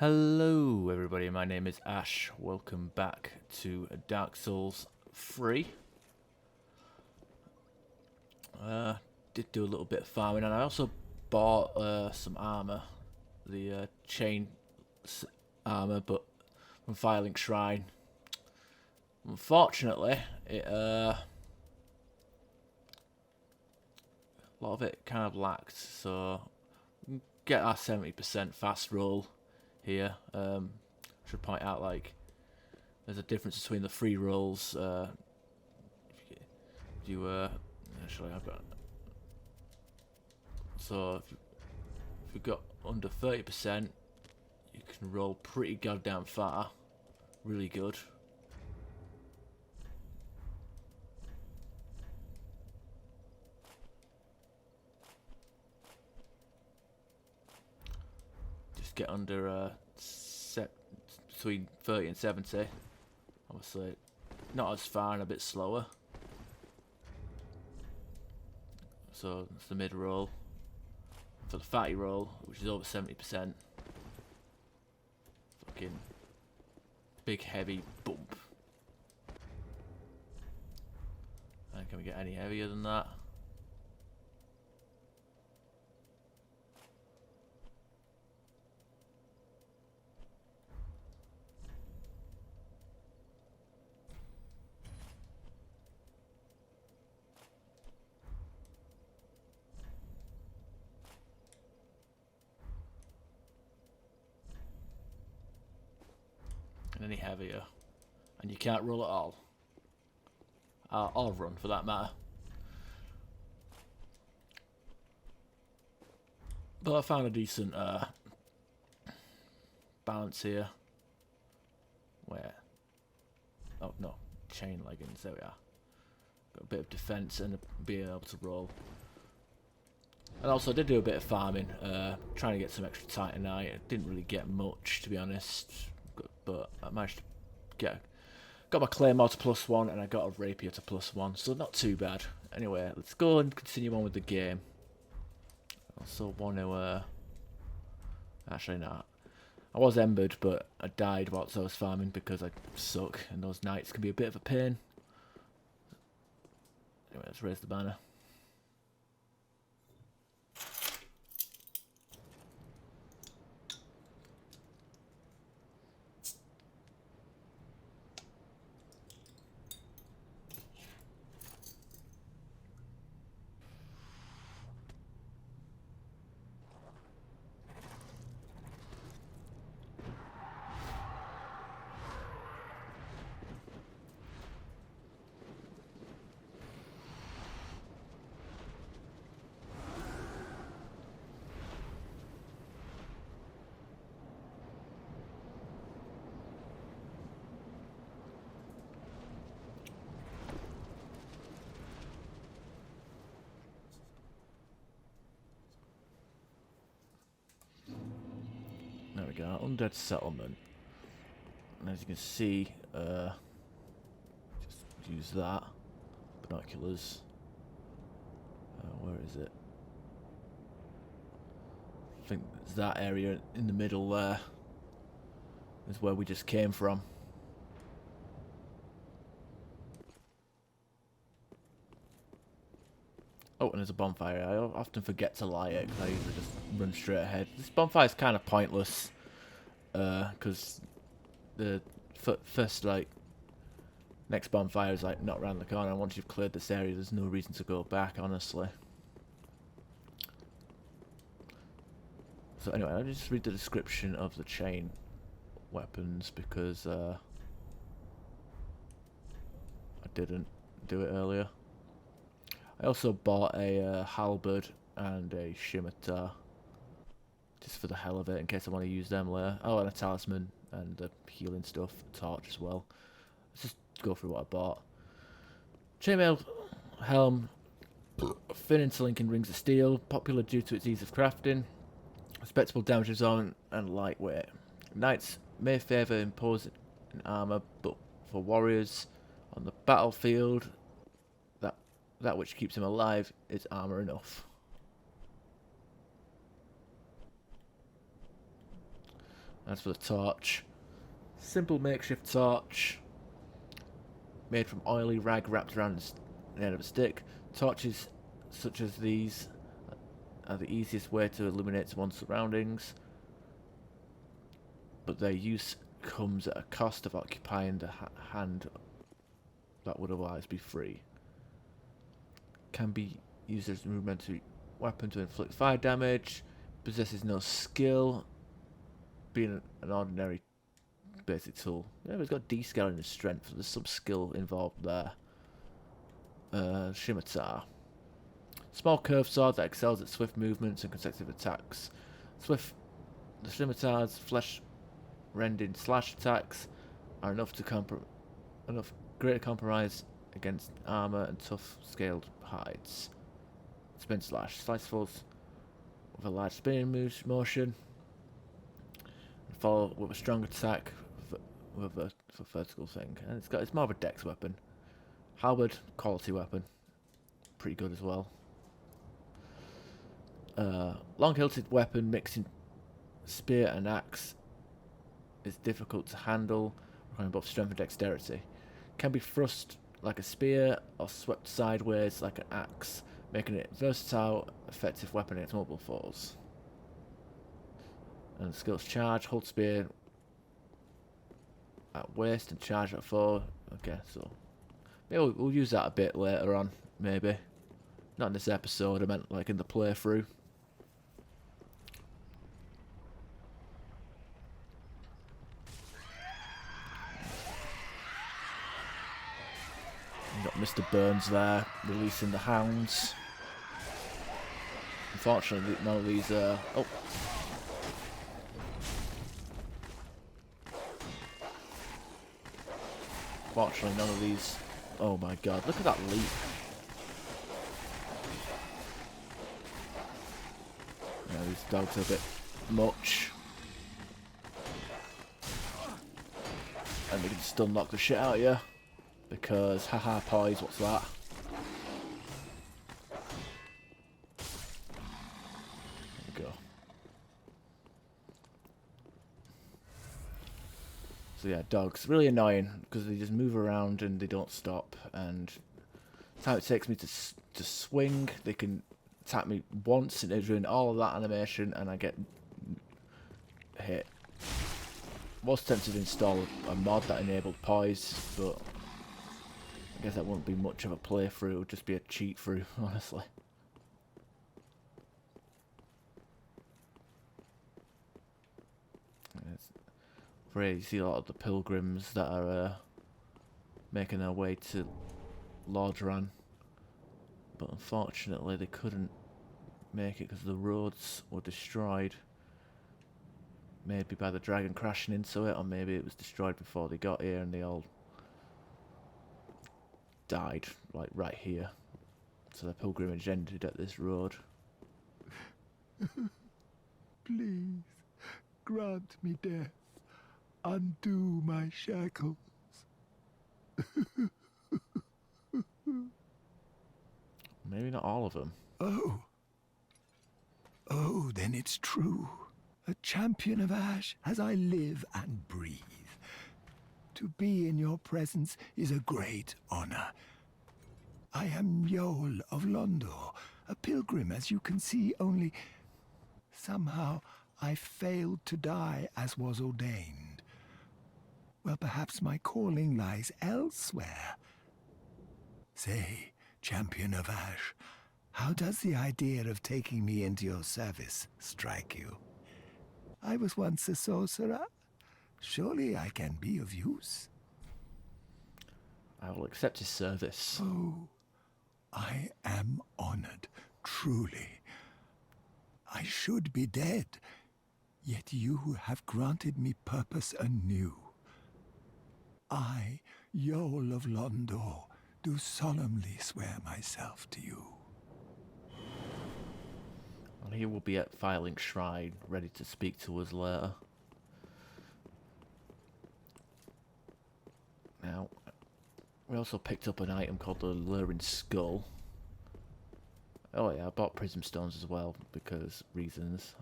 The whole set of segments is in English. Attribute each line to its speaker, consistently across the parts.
Speaker 1: Hello everybody, my name is Ash. Welcome back to Dark Souls 3. Did do a little bit of farming and I also bought some armor. The chain armor, but from Firelink Shrine. Unfortunately, a lot of it kind of lacked, so get our 70% fast roll here. Should point out, like, there's a difference between the free rolls. Actually, I've got. So if you've got under 30%, you can roll pretty goddamn far. Really good. Just get under between 30 and 70. Obviously, not as far and a bit slower. So it's the mid roll. For the fatty roll, which is over 70%. Fucking big heavy bump. And can we get any heavier than that? And any heavier. And you can't roll at all. Or run, for that matter. But I found a decent balance here. Where? Oh no, chain leggings. There we are. Got a bit of defense and being able to roll. And also, I did do a bit of farming, trying to get some extra titanite. I didn't really get much, to be honest, but I managed to got my claymore to +1, and I got a rapier to +1, so not too bad. Anyway, let's go and continue on with the game. I also want to, actually not. I was embered, but I died whilst I was farming because I suck, and those nights can be a bit of a pain. Anyway, let's raise the banner. There we go, undead settlement. And as you can see, just use that. Binoculars. Where is it? I think it's that area in the middle there. Is where we just came from. Oh, and there's a bonfire. I often forget to light it because I usually just run straight ahead. This bonfire is kind of pointless. Because the first, like, next bonfire is, like, not around the corner. And once you've cleared this area, there's no reason to go back, honestly. So anyway, I'll just read the description of the chain weapons because I didn't do it earlier. I also bought a halberd and a scimitar, just for the hell of it, in case I want to use them later. Oh, and a talisman and the healing stuff, a torch as well. Let's just go through what I bought. Chainmail helm, thin interlinking rings of steel, popular due to its ease of crafting, respectable damage resistance and lightweight. Knights may favour imposing armour, but for warriors on the battlefield, that which keeps him alive is armour enough. As for the torch, simple makeshift torch made from oily rag wrapped around the end of a stick. Torches such as these are the easiest way to illuminate one's surroundings, but their use comes at a cost of occupying the hand that would otherwise be free. Can be used as a rudimentary weapon to inflict fire damage. Possesses no skill, being an ordinary basic tool. Yeah, it's got D-scale in his strength, so there's some skill involved there. Scimitar. Small curved sword that excels at swift movements and consecutive attacks. The scimitar's flesh-rending slash attacks are enough greater compromise against armor and tough scaled hides. Spin slash. Slice falls with a large spinning motion. And follow with a strong attack for vertical thing. And it's more of a dex weapon. Halberd, quality weapon. Pretty good as well. Long-hilted weapon mixing spear and axe is difficult to handle, requiring both strength and dexterity. Can be thrust like a spear or swept sideways like an axe, making it a versatile, effective weapon against multiple foes. And the skills charge, hold spear at waist and charge at foe. Okay, so maybe we'll use that a bit later on, maybe. Not in this episode, I meant like in the playthrough. You've got Mr. Burns there, releasing the hounds. Unfortunately, none of these oh. Fortunately, none of these... Oh my god, look at that leap. Yeah, these dogs are a bit much. And they can still knock the shit out of you. Because, haha, poise, what's that? There we go. So yeah, dogs. Really annoying, because they just move around and they don't stop. And the time it takes me to swing, they can attack me once and they're doing all of that animation and I get hit. I was tempted to install a mod that enabled poise, but I guess that wouldn't be much of a playthrough, it would just be a cheat through, honestly. Where you see a lot of the pilgrims that are making their way to Lordran, but unfortunately they couldn't make it because the roads were destroyed. Maybe by the dragon crashing into it, or maybe it was destroyed before they got here and they all died, like right here. So the pilgrimage ended at this road.
Speaker 2: Please, grant me death. Undo my shackles.
Speaker 1: Maybe not all of them.
Speaker 2: Oh, then it's true. A champion of Ash as I live and breathe. To be in your presence is a great honor. I am Yol of Londor, a pilgrim, as you can see, only somehow I failed to die as was ordained. Well, perhaps my calling lies elsewhere. Say, champion of Ash, how does the idea of taking me into your service strike you? I was once a sorcerer. Surely I can be of use.
Speaker 1: I will accept his service.
Speaker 2: Oh, I am honored, truly. I should be dead, yet you have granted me purpose anew. I, Yol of Londor, do solemnly swear myself to you.
Speaker 1: And he will be at Firelink Shrine, ready to speak to us later. Now, we also picked up an item called the Luring Skull. Oh yeah, I bought Prism Stones as well, because reasons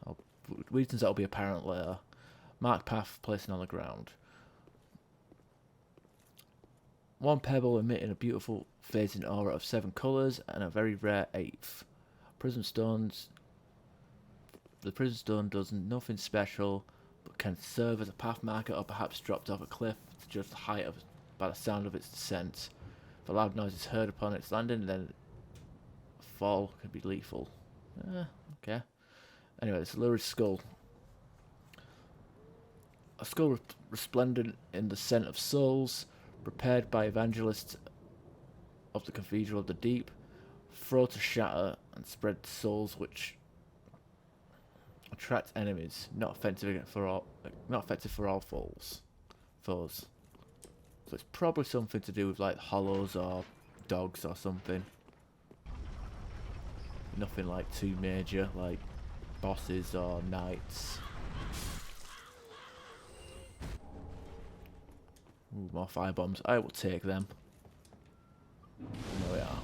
Speaker 1: that'll be apparent later. Mark path placing on the ground. One pebble emitting a beautiful phasing aura of 7 colours and a very rare 8th. Prism stones. The prism stone does nothing special, but can serve as a path marker or perhaps dropped off a cliff to judge the height of by the sound of its descent. If a loud noise is heard upon its landing, then a fall could be lethal. Okay. Anyway, it's a lurid skull. A skull resplendent in the scent of souls, prepared by evangelists of the Cathedral of the Deep, throw to shatter and spread souls which attract enemies, not effective for all foes. So it's probably something to do with like hollows or dogs or something. Nothing like too major, like bosses or knights. Ooh, more firebombs. I will take them. There we are.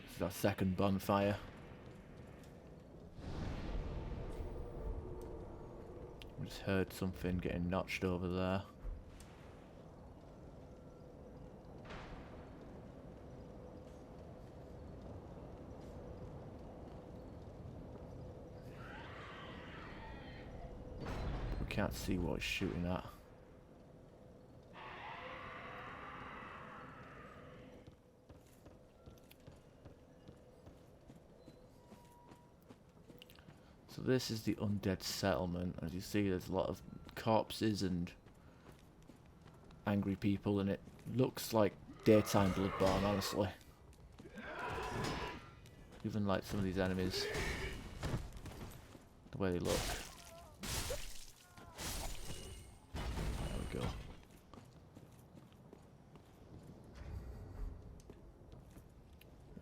Speaker 1: This is our second bonfire. We just heard something getting notched over there. We can't see what it's shooting at. So this is the undead settlement. As you see, there's a lot of corpses and angry people, and it looks like daytime Bloodborne, honestly. Even like some of these enemies, the way they look. There we go.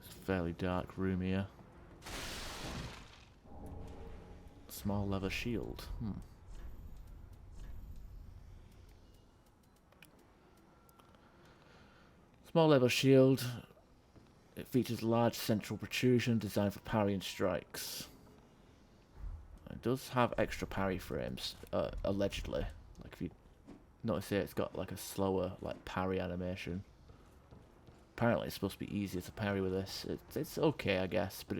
Speaker 1: It's a fairly dark room here. Small leather shield. Small leather shield. It features a large central protrusion designed for parrying strikes. It does have extra parry frames, allegedly. Like if you notice here, it's got like a slower like parry animation. Apparently, it's supposed to be easier to parry with this. It's okay, I guess, but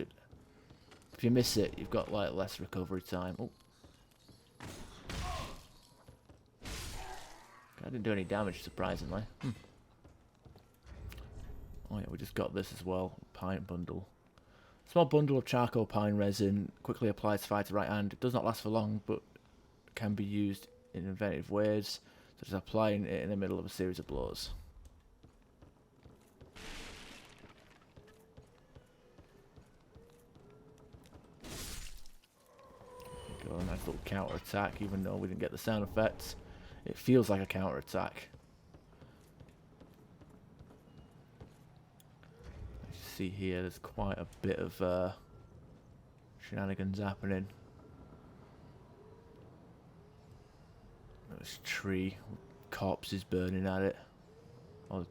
Speaker 1: if you miss it, you've got like less recovery time. Oh. I didn't do any damage, surprisingly. Oh yeah, we just got this as well. Pine bundle. Small bundle of charcoal pine resin. Quickly applies to fire to right hand. It does not last for long, but can be used in inventive ways, such as applying it in the middle of a series of blows. Go, a nice little counter attack, even though we didn't get the sound effects. It feels like a counter attack. As you see here, there's quite a bit of shenanigans happening. There's a tree with corpses burning at it. Oh,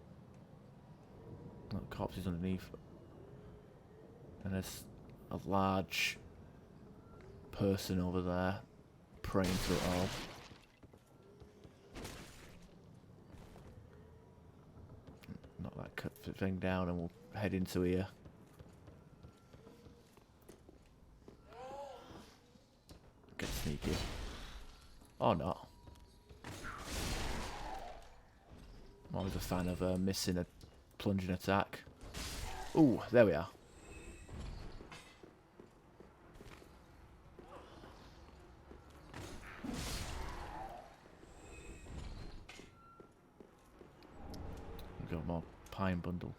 Speaker 1: no, corpses underneath. And there's a large person over there praying to it all. Knock that thing down and we'll head into here. Get sneaky. Or not. I'm always a fan of missing a plunging attack. Ooh, there we are. We've got more pine bundle.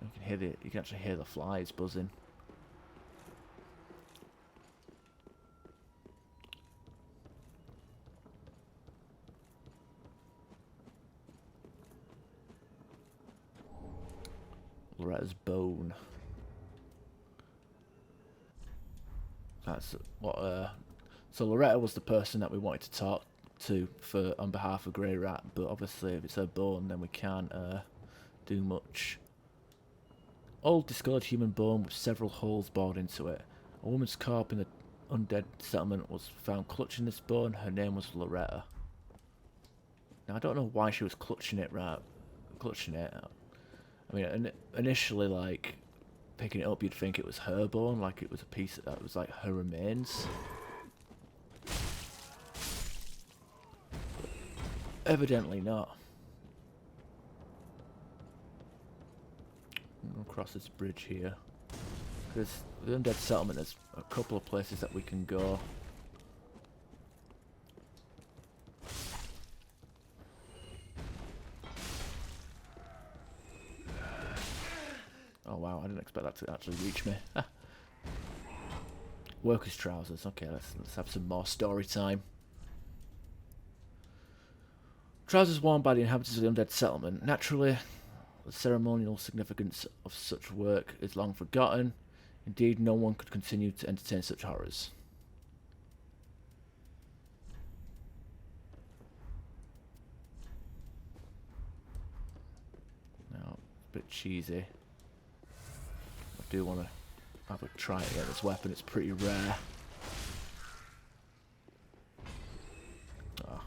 Speaker 1: You can hear it. You can actually hear the flies buzzing. Loretta's bone. That's what. So Loretta was the person that we wanted to talk to for on behalf of Grey Rat, but obviously if it's her bone, then we can't do much. Old discolored human bone with several holes bored into it. A woman's corpse in the undead settlement was found clutching this bone. Her name was Loretta. Now I don't know why she was clutching it. Clutching it. I mean, initially, like picking it up, you'd think it was her bone, like it was a piece that was like her remains. Evidently not. I'm gonna cross this bridge here. Because the undead settlement, there's a couple of places that we can go. Oh wow, I didn't expect that to actually reach me. Workers' trousers. Okay, let's have some more story time. Trousers worn by the inhabitants of the undead settlement. Naturally, the ceremonial significance of such work is long forgotten. Indeed, no one could continue to entertain such horrors. Now, a bit cheesy. I do want to have a try to get this weapon. It's pretty rare. Ah.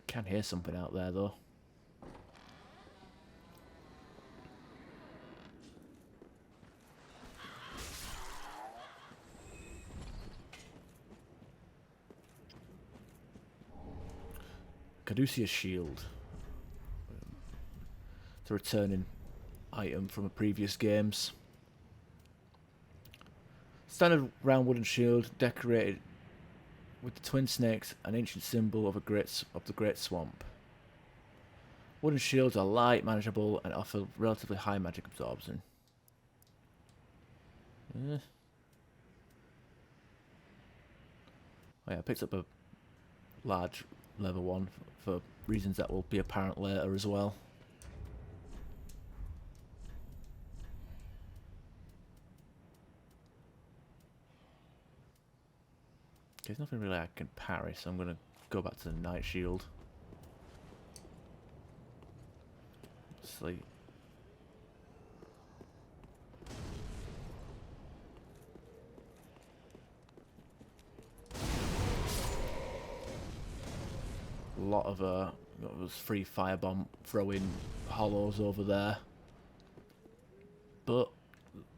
Speaker 1: Can hear something out there though. Caduceus shield. It's a returning item from a previous games. Standard round wooden shield decorated with the twin snakes, an ancient symbol of the great swamp. Wooden shields are light, manageable, and offer relatively high magic absorption. Oh yeah, I picked up a large level one for reasons that will be apparent later as well. There's nothing really I can parry, so I'm going to go back to the Night Shield. Sleep. A lot of those free firebomb throwing hollows over there. But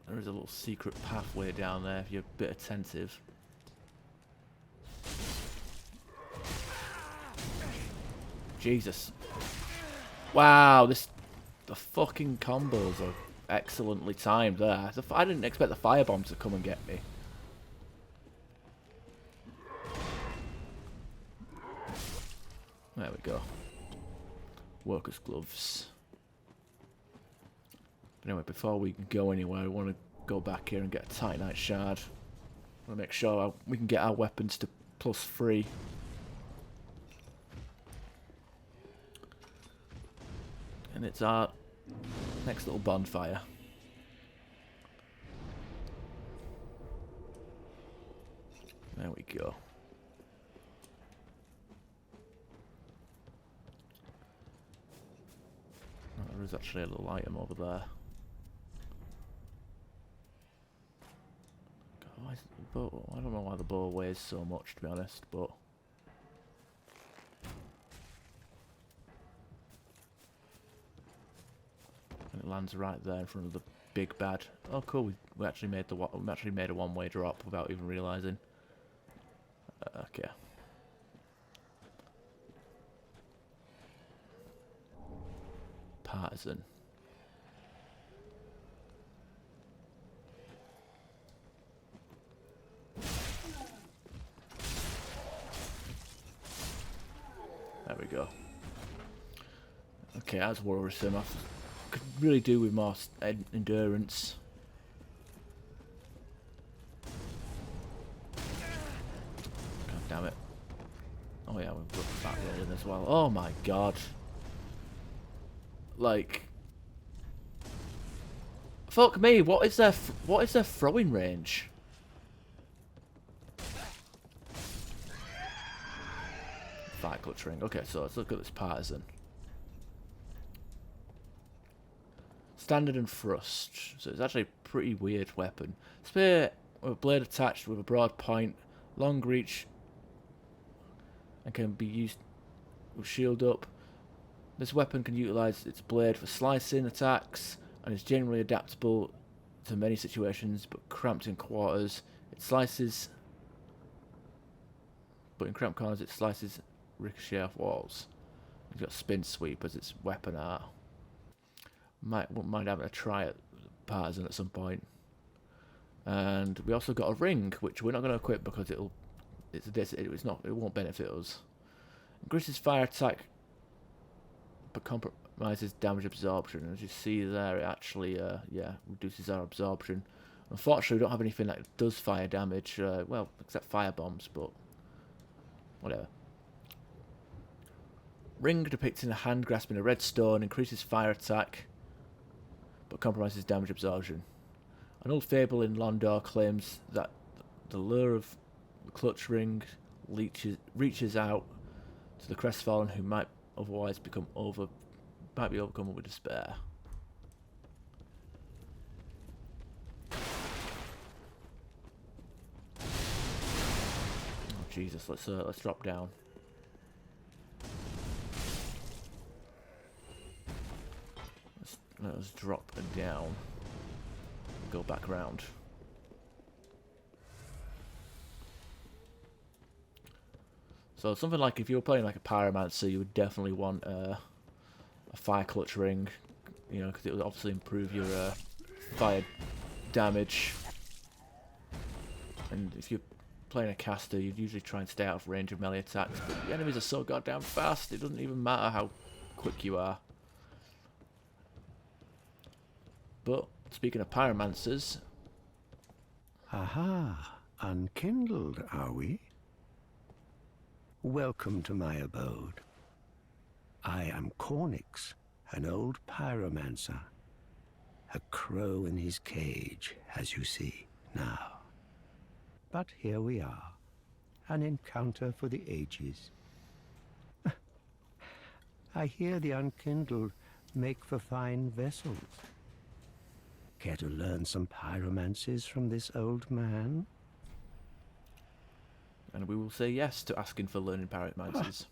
Speaker 1: there is a little secret pathway down there if you're a bit attentive. Jesus. Wow, the fucking combos are excellently timed there. I didn't expect the firebomb to come and get me. There we go. Workers' gloves. But anyway, before we can go anywhere, I want to go back here and get a Titanite shard. I want to make sure we can get our weapons to +3. And it's our next little bonfire. There we go. Oh, there is actually a little item over there. God, why is the bow? I don't know why the bow weighs so much, to be honest, but and it lands right there in front of the big bad. Oh, cool! We actually made a one-way drop without even realizing. Okay. Partisan. There we go. Okay, that's worrisome. I could really do with more endurance. God damn it. Oh yeah, we've got that in as well. Oh my god. Like, fuck me, what is their throwing range? fire clutch ring. Okay, so let's look at this partisan. Standard and thrust. So it's actually a pretty weird weapon. Spear with a blade attached with a broad point, long reach, and can be used with shield up. This weapon can utilize its blade for slicing attacks and is generally adaptable to many situations, but cramped in quarters, it slices. But in cramped corners, it slices ricochet off walls. It's got spin sweep as its weapon art. Wouldn't mind having a try at partisan at some point. And we also got a ring, which we're not going to equip because it won't benefit us. Increases fire attack, but compromises damage absorption. As you see there, it actually reduces our absorption. Unfortunately, we don't have anything that does fire damage. Well, except fire bombs, but whatever. Ring depicting a hand grasping a red stone, increases fire attack, but compromises damage absorption. An old fable in Londor claims that the lure of the clutch ring reaches out to the crestfallen who might otherwise be overcome with despair. Oh Jesus! Let's drop down. Let us drop down. Go back around. So something like if you were playing like a pyromancer, you would definitely want a fire clutch ring, you know, because it would obviously improve your fire damage. And if you're playing a caster, you'd usually try and stay out of range of melee attacks. But the enemies are so goddamn fast; it doesn't even matter how quick you are. But speaking of pyromancers,
Speaker 3: aha, unkindled, are we? Welcome to my abode. I am Pt.6, an old pyromancer. A crow in his cage, as you see now. But here we are, an encounter for the ages. I hear the unkindled make for fine vessels. Care to learn some pyromancies from this old man?
Speaker 1: and we will say yes to asking for learning pyromancers.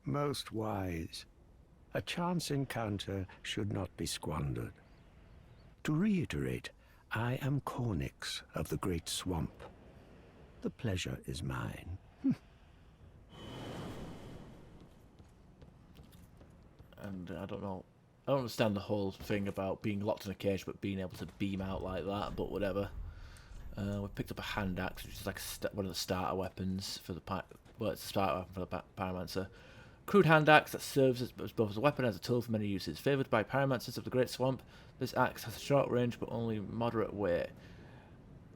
Speaker 3: Most wise. A chance encounter should not be squandered. To reiterate, I am Pt.6 of the Great Swamp. The pleasure is mine.
Speaker 1: And I don't know. I don't understand the whole thing about being locked in a cage but being able to beam out like that, but whatever. We picked up a hand axe, which is like one of the starter weapons for the it's a starter weapon for the pyromancer. Crude hand axe that serves as both as a weapon and as a tool for many uses. Favoured by pyromancers of the Great Swamp, this axe has a short range but only moderate weight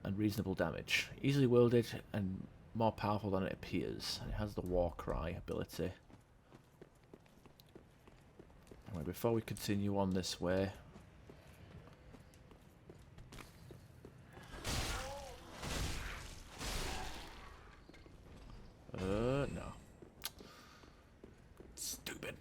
Speaker 1: and reasonable damage. Easily wielded and more powerful than it appears. It has the war cry ability. Anyway, before we continue on this way, no. Stupid.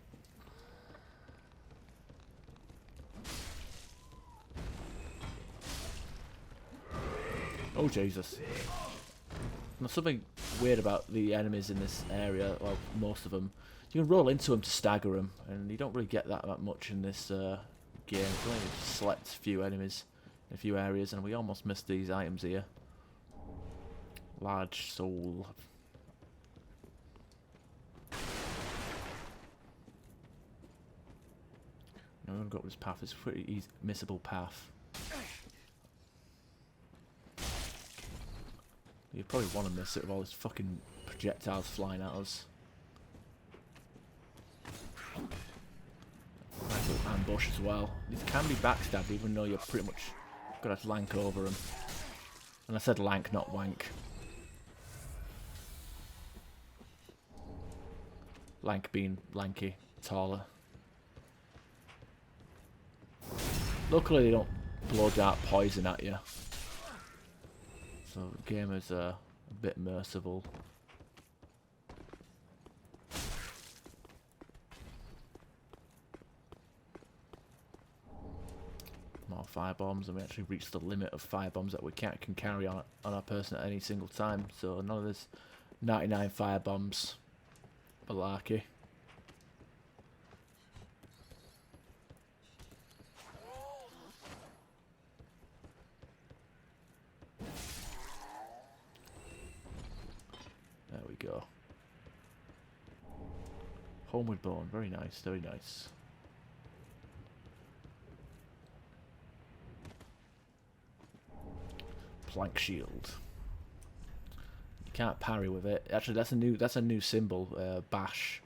Speaker 1: Oh Jesus. There's something weird about the enemies in this area, well, most of them. You can roll into them to stagger them, and you don't really get that much in this game. It's only a select few enemies in a few areas, and we almost missed these items here. Large soul. I'm going to go up this path. It's a pretty easy, missable path. You probably want to miss it with all these fucking projectiles flying at us. Nice little ambush as well. These can be backstabbed even though you're pretty much got to lank over them. And I said lank, not wank. Lank being lanky, taller. Luckily they don't blow dark poison at you. So the game is a bit merciful. more firebombs, and we actually reached the limit of firebombs that we can carry on our person at any single time. So none of this 99 firebombs malarkey. There we go. Homeward Bone, very nice, very nice. Plank shield. You can't parry with it. Actually, that's a new symbol. Bash.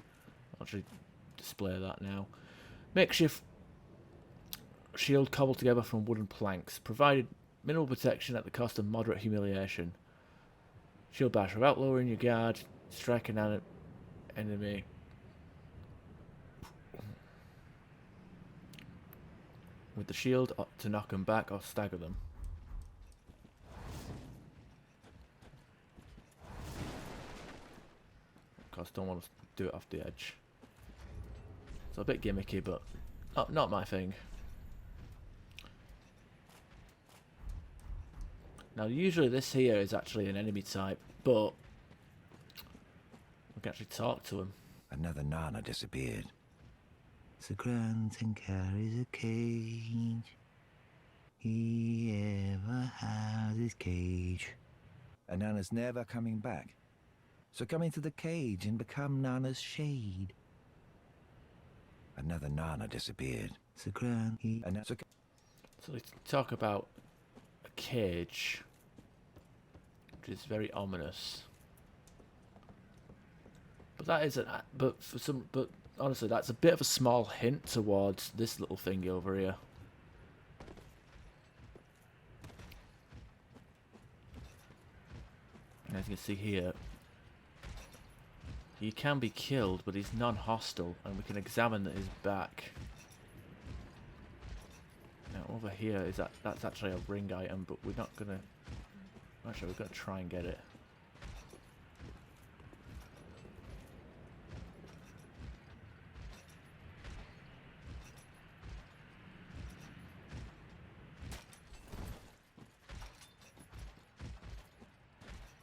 Speaker 1: I'll actually display that now. Makeshift shield cobbled together from wooden planks, provided minimal protection at the cost of moderate humiliation. Shield bash without lowering your guard, strike an enemy. With the shield to knock them back or stagger them. Of course, don't want to do it off the edge. It's a bit gimmicky, but not my thing. Now, usually this here is actually an enemy type, but we can actually talk to him.
Speaker 2: Another Nana disappeared.
Speaker 3: The Granton carries a cage. He ever has his cage.
Speaker 2: And Nana's never coming back. So come into the cage and become Nana's shade. Another Nana disappeared.
Speaker 3: The Grand.
Speaker 1: So we talk about a cage, which is very ominous. But that isn't. But honestly, that's a bit of a small hint towards this little thing over here. And as you can see here, he can be killed, but he's non-hostile, and we can examine his back. Now over here is that's actually a ring item, but we're not gonna. Actually, we're gonna try and get it.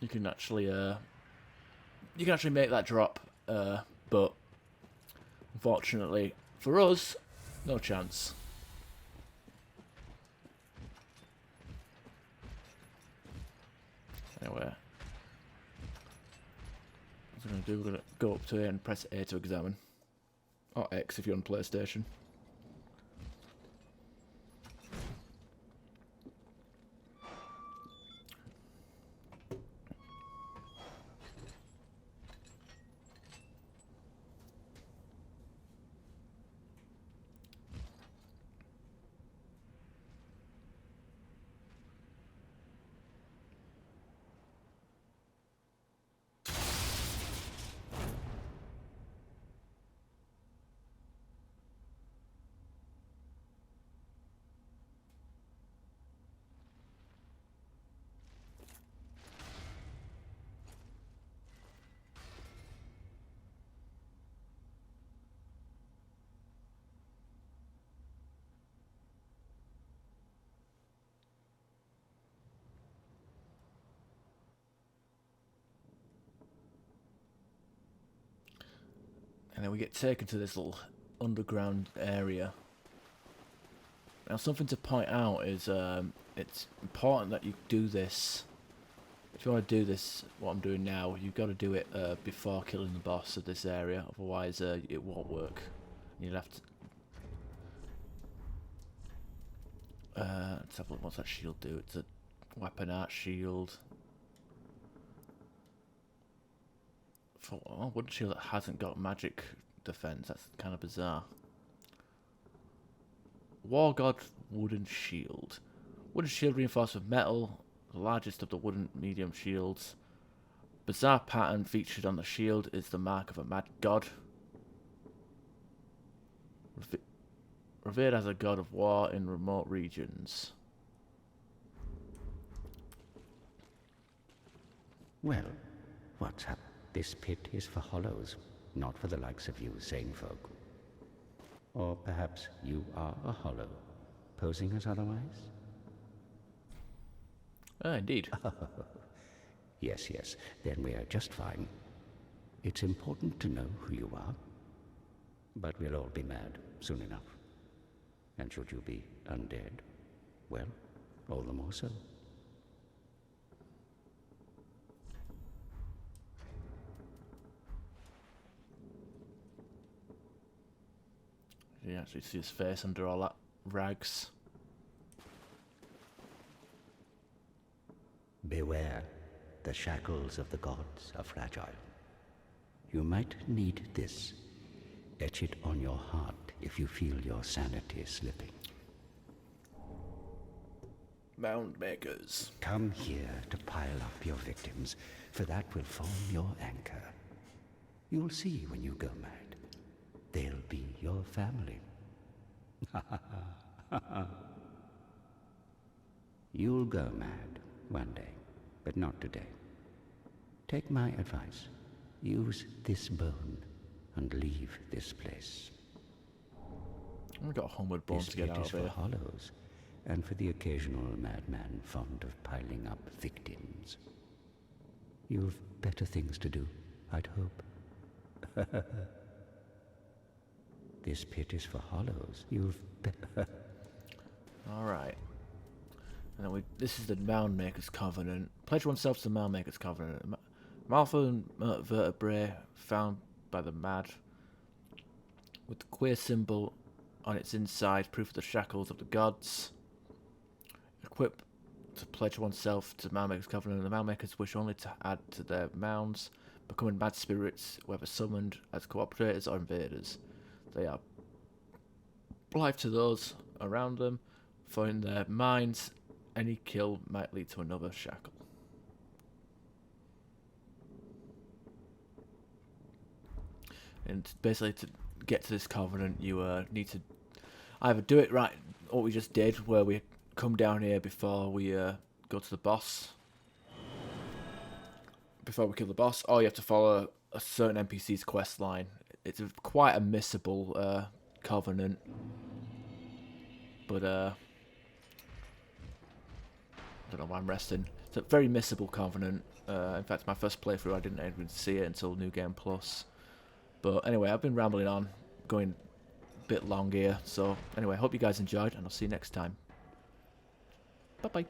Speaker 1: You can actually make that drop, but unfortunately for us, no chance. Anyway, what we're gonna do, we're gonna go up to here and press A to examine, or X if you're on PlayStation. And then we get taken to this little underground area. Now, something to point out is it's important that you do this. If you want to do this, what I'm doing now, you've got to do it before killing the boss of this area. Otherwise, it won't work. You'll have to. Let's have a look. What's that shield do? It's a weapon art shield. For a wooden shield that hasn't got magic defense. That's kind of bizarre. War God wooden shield. Wooden shield reinforced with metal. The largest of the wooden medium shields. Bizarre pattern featured on the shield is the mark of a mad god. Revered as a god of war in remote regions.
Speaker 4: Well, what's up? This pit is for hollows, not for the likes of you sane folk. Or perhaps you are a hollow. supposing us otherwise?
Speaker 1: Indeed.
Speaker 4: Yes, yes, then we are just fine. It's important to know who you are, but we'll all be mad soon enough. And should you be undead, well, all the more so.
Speaker 1: You actually see his face under all that rags.
Speaker 4: Beware, the shackles of the gods are fragile. You might need this. Etch it on your heart if you feel your sanity slipping.
Speaker 1: Mound makers.
Speaker 4: Come here to pile up your victims, for that will form your anchor. You'll see when you go mad. They'll be your family. You'll go mad one day, but not today. Take my advice. Use this bone and leave this place.
Speaker 1: We've got 100 bones
Speaker 4: This
Speaker 1: to get
Speaker 4: pit
Speaker 1: out
Speaker 4: is
Speaker 1: of
Speaker 4: for
Speaker 1: here.
Speaker 4: hollows, and for the occasional madman fond of piling up victims. You've better things to do, I'd hope. This pit is for hollows. You've better...
Speaker 1: Alright. And then this is the Mound Maker's Covenant. Pledge oneself to the Mound Maker's Covenant. Malformed vertebrae found by the mad, with the queer symbol on its inside, proof of the shackles of the gods. Equip to pledge oneself to the Mound Maker's Covenant, and the Mound Makers wish only to add to their mounds, becoming mad spirits, whether summoned as cooperators or invaders. They are life to those around them, for in their minds, any kill might lead to another shackle. And basically, to get to this covenant, you need to either do it right, what we just did, where we come down here before we go to the boss, before we kill the boss, or you have to follow a certain NPC's quest line. It's quite a missable covenant, but I don't know why I'm resting. It's a very missable covenant. In fact, my first playthrough, I didn't even see it until New Game Plus. But anyway, I've been rambling on, going a bit long here. So anyway, I hope you guys enjoyed, and I'll see you next time. Bye-bye.